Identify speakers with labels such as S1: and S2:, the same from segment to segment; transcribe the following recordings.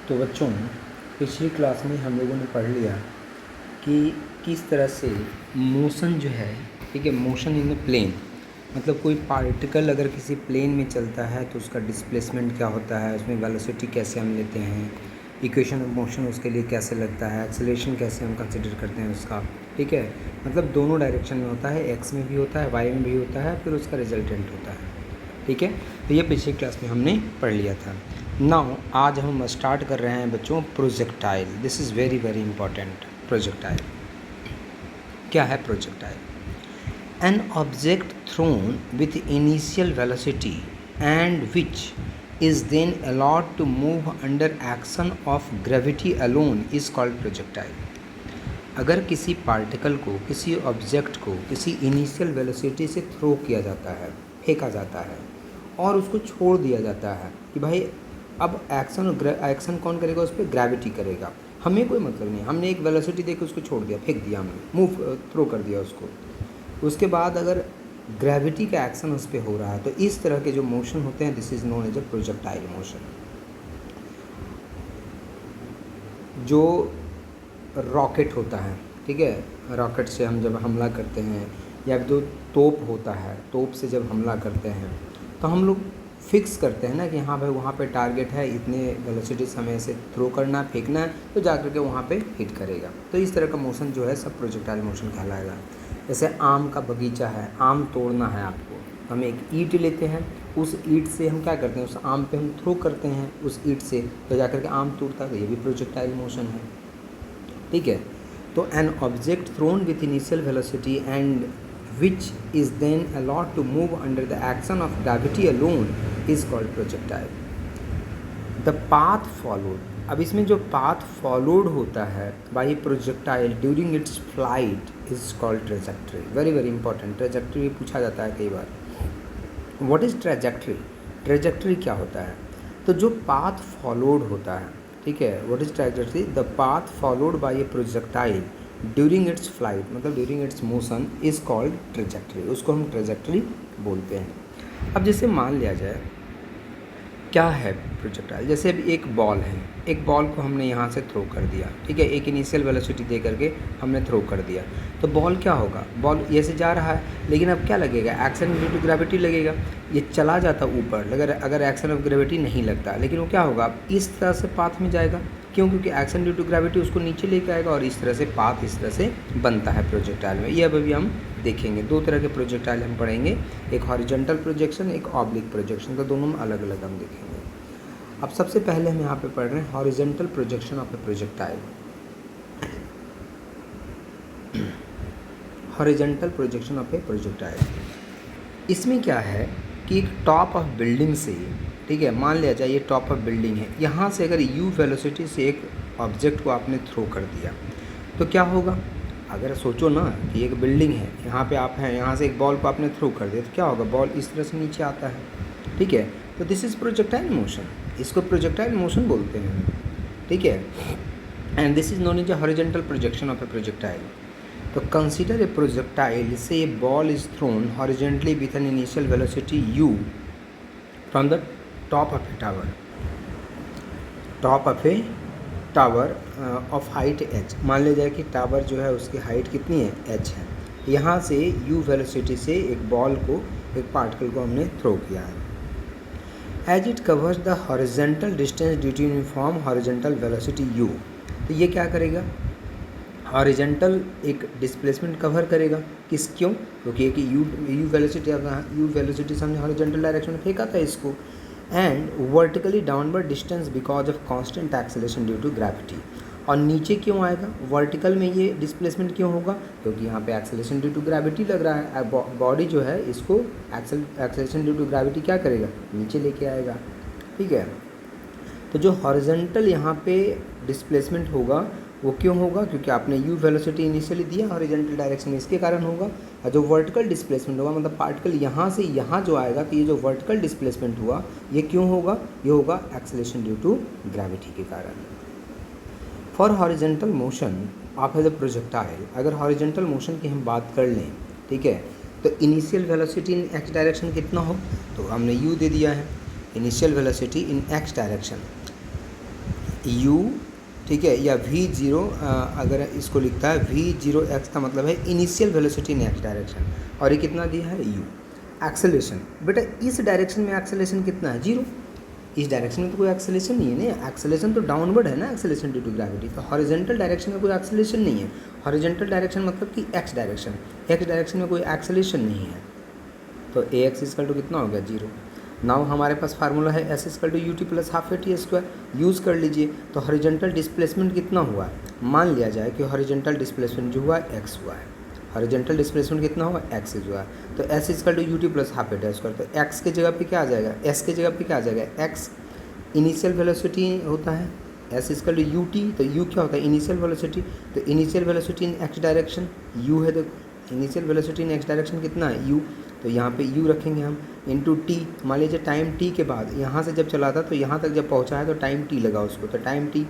S1: तो बच्चों, पिछली क्लास में हम लोगों ने पढ़ लिया कि किस तरह से मोशन जो है, ठीक है, मोशन इन द प्लेन, मतलब कोई पार्टिकल अगर किसी प्लेन में चलता है तो उसका डिस्प्लेसमेंट क्या होता है, उसमें वेलोसिटी कैसे हम लेते हैं, इक्वेशन ऑफ मोशन उसके लिए कैसे लगता है, एक्सेलरेशन कैसे हम कंसिडर करते हैं उसका, ठीक है, मतलब दोनों डायरेक्शन में होता है, एक्स में भी होता है, वाई में भी होता है, फिर उसका रिजल्टेंट होता है, ठीक है। तो ये पिछली क्लास में हमने पढ़ लिया था। नाउ आज हम स्टार्ट कर रहे हैं बच्चों projectile. This is very very important. Projectile क्या है? Projectile an object thrown with initial velocity and which is then allowed to move under action of gravity alone is called projectile। अगर किसी पार्टिकल को, किसी ऑब्जेक्ट को किसी initial velocity से throw किया जाता है, फेंका जाता है और उसको छोड़ दिया जाता है कि भाई अब एक्शन कौन करेगा उस पर? ग्रेविटी करेगा। हमें कोई मतलब नहीं, हमने एक वेलोसिटी देकर उसको छोड़ दिया, फेंक दिया, हमने थ्रो कर दिया उसको। उसके बाद अगर ग्रेविटी का एक्शन उस पर हो रहा है तो इस तरह के जो मोशन होते हैं, this is known as a projectile motion. जो रॉकेट होता है, ठीक है, रॉकेट से हम जब हमला करते हैं या जो तोप होता है, तोप से जब हमला करते हैं तो हम लोग फिक्स करते हैं ना कि हाँ भाई वहाँ पे टारगेट है, इतने वेलोसिटी से हमें ऐसे थ्रो करना है, फेंकना है, तो जा कर के वहाँ पे हिट करेगा। तो इस तरह का मोशन जो है सब प्रोजेक्टाइल मोशन कहलाएगा। जैसे आम का बगीचा है, आम तोड़ना है आपको, हम एक ईंट लेते हैं, उस ईंट से हम क्या करते हैं, उस आम पे हम थ्रो करते हैं उस ईंट से, तो जा कर के आम टूटता है, तो ये भी प्रोजेक्टाइल मोशन है, ठीक है। तो an object thrown with initial velocity and which is then allowed to move under the action of gravity alone is called projectile। the path followed, अब इसमें जो path followed होता है by a projectile during its flight is called trajectory। very very important, trajectory पूछा जाता है कई बार। what is trajectory? trajectory क्या होता है? तो जो path followed होता है, ठीक है, what is trajectory? the path followed by a projectile during its flight, मतलब during its motion is called trajectory, उसको हम ट्रेजेक्ट्री बोलते हैं। अब जैसे मान लिया जाए क्या है प्रोजेक्टाइल, जैसे अब एक बॉल है, एक बॉल को हमने यहाँ से थ्रो कर दिया, ठीक है, एक इनिशियल वेलोसिटी दे करके हमने थ्रो कर दिया, तो बॉल क्या होगा, बॉल ऐसे जा रहा है, लेकिन अब क्या लगेगा, एक्शन ड्यू टू ग्रेविटी लगेगा, ये चला जाता ऊपर, अगर एक्शन ऑफ ग्रेविटी नहीं लगता, लेकिन वो क्या होगा, इस तरह से पाथ में जाएगा। क्यों? क्योंकि एक्शन ड्यू टू ग्रेविटी उसको नीचे लेके आएगा और इस तरह से पाथ इस तरह से बनता है प्रोजेक्टाइल में। ये अभी हम देखेंगे, दो तरह के प्रोजेक्टाइल हम पढ़ेंगे, एक हॉरिजॉन्टल प्रोजेक्शन, एक ऑब्लिक प्रोजेक्शन, तो दोनों में अलग अलग हम देखेंगे। अब सबसे पहले हम यहाँ पे पढ़ रहे हैं horizontal projection of a projectile. Horizontal projection of a projectile, इसमें क्या है कि एक टॉप ऑफ बिल्डिंग से, ठीक है, मान लिया जाए ये टॉप ऑफ बिल्डिंग है, यहाँ से अगर यू वेलोसिटी से एक ऑब्जेक्ट को आपने थ्रो कर दिया तो क्या होगा, अगर सोचो ना कि एक बिल्डिंग है, यहाँ पे आप हैं, यहाँ से एक बॉल को आपने थ्रो कर दिया तो क्या होगा, बॉल इस तरह से नीचे आता है, ठीक है, तो दिस इज़ प्रोजेक्टाइल मोशन, इसको प्रोजेक्टाइल मोशन बोलते हैं, ठीक है। And this is known as a horizontal projection of a projectile. तो कंसिडर ए प्रोजेक्टाइल से a ball is thrown horizontally with an initial velocity u from the top of a tower, top of a tower of height h। मान लिया जाए कि tower जो है उसकी height कितनी है, h है, यहाँ से u वेलोसिटी से एक बॉल को, एक पार्टिकल को हमने थ्रो किया है। As it covers the horizontal distance due to uniform horizontal velocity u, तो ये क्या करेगा, हॉरिजेंटल एक डिस्प्लेसमेंट कवर करेगा, क्यों? क्योंकि एक यू वेलोसिटी से हमने हॉरिजेंटल डायरेक्शन में फेंका था इसको, and vertically downward distance because of constant acceleration due to gravity. और नीचे क्यों आएगा, वर्टिकल में ये डिस्प्लेसमेंट क्यों होगा, क्योंकि यहाँ पे एक्सेलरेशन ड्यू टू ग्रेविटी लग रहा है, बॉडी जो है इसको एक्सेलरेशन ड्यू टू ग्रेविटी क्या करेगा, नीचे लेके आएगा, ठीक है। तो जो हॉरिजेंटल यहाँ पे डिस्प्लेसमेंट होगा वो क्यों होगा, क्योंकि आपने यू वेलोसिटी इनिशियली दिया हॉरिजेंटल डायरेक्शन में, इसके कारण होगा। और जो वर्टिकल डिस्प्लेसमेंट होगा, मतलब पार्टिकल यहाँ से यहाँ जो आएगा, तो ये जो वर्टिकल डिस्प्लेसमेंट हुआ ये क्यों होगा, ये होगा एक्सेलरेशन ड्यू टू ग्रेविटी के कारण। For horizontal motion of the projectile, अगर हॉरिजेंटल मोशन की हम बात कर लें, ठीक है, तो initial velocity in x direction कितना हो, तो हमने यू दे दिया है, initial velocity in x direction u, ठीक है, या v0 अगर इसको लिखता है v0x का मतलब है initial velocity in x direction, और ये कितना दिया है u। एक्सेलेरेशन बेटा इस डायरेक्शन में एक्सेलेरेशन कितना है 0, इस डायरेक्शन में तो कोई एक्सेलेरेशन नहीं है ना, एक्सेलेरेशन तो डाउनवर्ड है ना, एक्सेलेरेशन ड्यू टू ग्रेविटी। तो हॉरिजॉन्टल डायरेक्शन में कोई एक्सेलेरेशन नहीं है, हॉरिजॉन्टल डायरेक्शन मतलब कि एक्स डायरेक्शन में कोई एक्सेलेरेशन नहीं है। तो ए एक्स इक्वल टू कितना हो गया 0। नाउ हमारे पास फार्मूला है s equal to u t plus half a t square, use कर लीजिए। तो हॉरिजॉन्टल डिस्प्लेसमेंट कितना हुआ, मान लिया जाए कि हॉरिजॉन्टल डिस्प्लेसमेंट जो हुआ एक्स हुआ है, हॉरिजॉन्टल डिस्प्लेसमेंट कितना हुआ एक्स हुआ है। तो s equal to u t plus half a t square, तो एक्स के जगह पे क्या आ जाएगा, एस के जगह पे क्या आ जाएगा एक्स, इनिशियल वेलोसिटी होता है s equal to u t, तो यू क्या होता है इनिशियल वेलोसिटी, तो initial velocity in x direction u है, देखो initial velocity in x direction कितना है यू, तो यहाँ पे u रखेंगे हम इंटू टी। मान लीजिए टाइम t के बाद यहाँ से जब चला था तो यहाँ तक जब पहुँचा है तो टाइम t लगा उसको, तो time t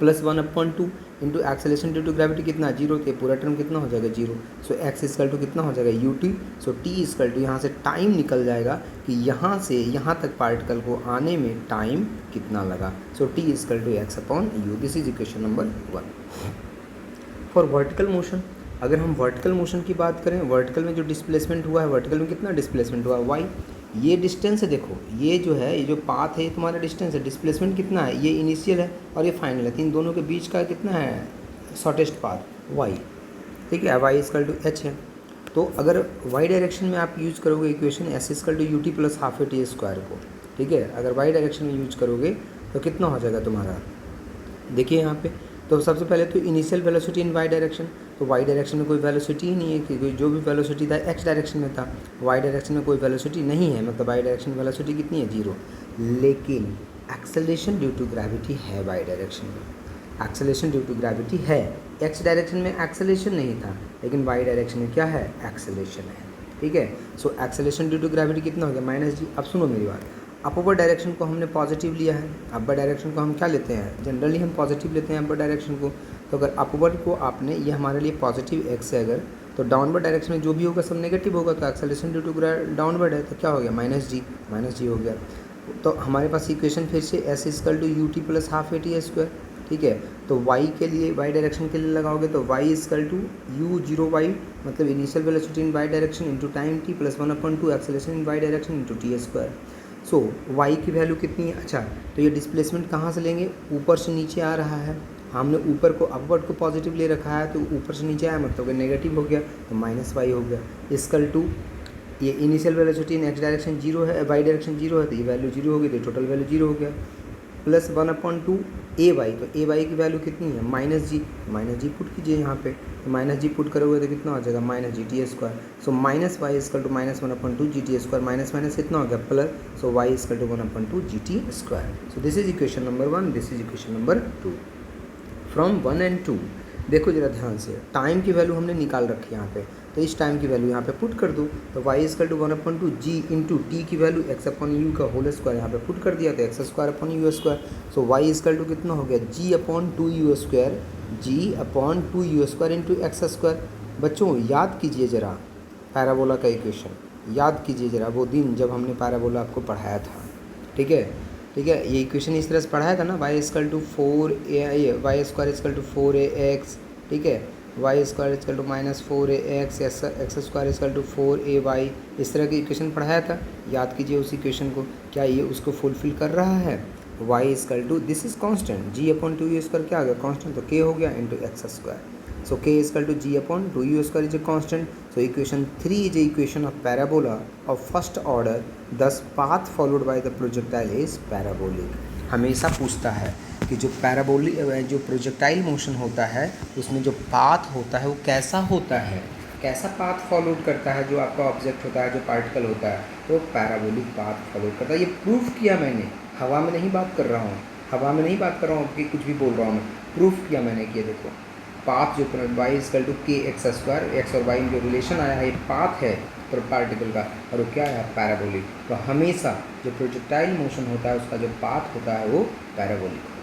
S1: plus 1/2 into acceleration due to gravity कितना 0, तो पूरा टर्म कितना हो जाएगा 0। सो x इक्वल टू कितना हो जाएगा u t। So t equal to यहाँ से टाइम निकल जाएगा कि यहाँ से यहाँ तक पार्टिकल को आने में टाइम कितना लगा। So t equal to x/u, this is equation number 1। For vertical motion, अगर हम वर्टिकल मोशन की बात करें, वर्टिकल में जो डिस्प्लेसमेंट हुआ है, वर्टिकल में कितना डिस्प्लेसमेंट हुआ है y, ये डिस्टेंस है, देखो ये जो है ये जो पाथ है ये तुम्हारा डिस्टेंस है, डिस्प्लेसमेंट कितना है, ये इनिशियल है और ये फाइनल है, तो इन दोनों के बीच का कितना है शॉर्टेस्ट पाथ y, ठीक है, y इक्वल टू h है। तो अगर y डायरेक्शन में आप यूज़ करोगे equation s equal to u t plus half a t square को, ठीक है, अगर y डायरेक्शन में यूज करोगे तो कितना हो जाएगा तुम्हारा, देखिए यहाँ पे। तो सबसे पहले तो initial velocity in y direction, तो वाई डायरेक्शन में कोई वेलोसिटी ही नहीं है, क्योंकि जो भी वेलोसिटी था एक्स डायरेक्शन में था, वाई डायरेक्शन में कोई वेलोसिटी नहीं है, मतलब वाई डायरेक्शन में वेलोसिटी कितनी है 0। लेकिन एक्सेलरेशन ड्यू टू ग्रेविटी है वाई डायरेक्शन में, एक्सेलरेशन ड्यू टू ग्रेविटी है, एक्स डायरेक्शन में एक्सेलरेशन नहीं था लेकिन वाई डायरेक्शन में क्या है एक्सेलरेशन है, ठीक है। So acceleration due to gravity कितना हो गया -g। अब सुनो मेरी बात, अपर डायरेक्शन को हमने पॉजिटिव लिया है, अपर डायरेक्शन को हम क्या लेते हैं, जनरली हम पॉजिटिव लेते हैं अपर डायरेक्शन को। तो अगर अपर को आपने, ये हमारे लिए पॉजिटिव एक्स है अगर, तो डाउनवर्ड डायरेक्शन में जो भी होगा सब नेगेटिव होगा, तो एक्सेलरेशन ड्यू टू डाउनवर्ड है, तो क्या हो गया -g हो गया। तो हमारे पास इक्वेशन फिर से s equal to u t plus half a t square, ठीक है। तो y के लिए, y डायरेक्शन के लिए लगाओगे तो y इक्वल टू u0y, मतलब initial velocity in y direction into time t plus 1/2 acceleration in y direction into T square. So y की वैल्यू कितनी है, अच्छा तो ये डिस्प्लेसमेंट कहाँ से लेंगे, ऊपर से नीचे आ रहा है, हमने ऊपर को अपवर्ड को पॉजिटिव ले रखा है, तो ऊपर से नीचे आया मतलब कि नेगेटिव हो गया, तो -y हो गया इक्वल टू, ये initial velocity in x direction 0 है, वाई डायरेक्शन 0 है, तो ये वैल्यू 0 होगी, तो टोटल वैल्यू 0 हो गया, प्लस 1/2 ay, तो ay की वैल्यू कितनी है -g पुट कीजिए यहाँ पे, तो -g पुट करोगे तो कितना हो जाएगा -gt square. So -y equal to -1/2 gt square, minus minus कितना हो गया plus, so y equal to 1/2 gt square. So this is equation number 1, this is equation number 2। From 1 and 2 देखो जरा ध्यान से, टाइम की वैल्यू हमने निकाल रखी है यहाँ पे, तो इस टाइम की वैल्यू यहाँ पे पुट कर दो, तो y equal to 1/2 g into t की वैल्यू x/u का होल स्क्वायर यहाँ पे पुट कर दिया, तो x² square. So y equal to कितना हो गया g/2u square, g/2u square into x square. बच्चों याद कीजिए ज़रा पैराबोला का इक्वेशन, याद कीजिए ज़रा वो दिन जब हमने पैराबोला आपको पढ़ाया था, ठीक है, ठीक है। ये इक्वेशन इस तरह से पढ़ाया था ना, y equal to 4a, y square equal to 4ax, ठीक है, y square equal to -4ax, x square equal to 4ay, इस तरह की इक्वेशन पढ़ाया था, याद कीजिए उस इक्वेशन को, क्या ये उसको फुलफिल कर रहा है। y equal to, this is constant, g/2u square क्या आ गया कांस्टेंट, तो k हो गया into x square. So k is equal to g/2u square is a constant. So equation 3 is a equation of parabola of first order. Thus path followed by the projectile is parabolic. हमेशा पूछता है कि जो जो projectile motion होता है उसमें जो पाथ होता है वो कैसा होता है, कैसा पाथ फॉलो करता है, जो आपका ऑब्जेक्ट होता है, जो पार्टिकल होता है, तो पैराबोलिक पाथ फॉलो करता है। ये प्रूफ किया मैंने, हवा में नहीं बात कर रहा हूँ, हवा में नहीं बात कर रहा हूँ कि कुछ भी बोल रहा हूँ मैं, प्रूफ किया मैंने कि देखो पाथ जो y equal to k x square, x और y में जो रिलेशन आया है ये पाथ है पार्टिकल का, और वो क्या है पैराबोलिक। तो हमेशा जो प्रोजेक्टाइल मोशन होता है उसका जो पाथ होता है वो पैराबोलिक।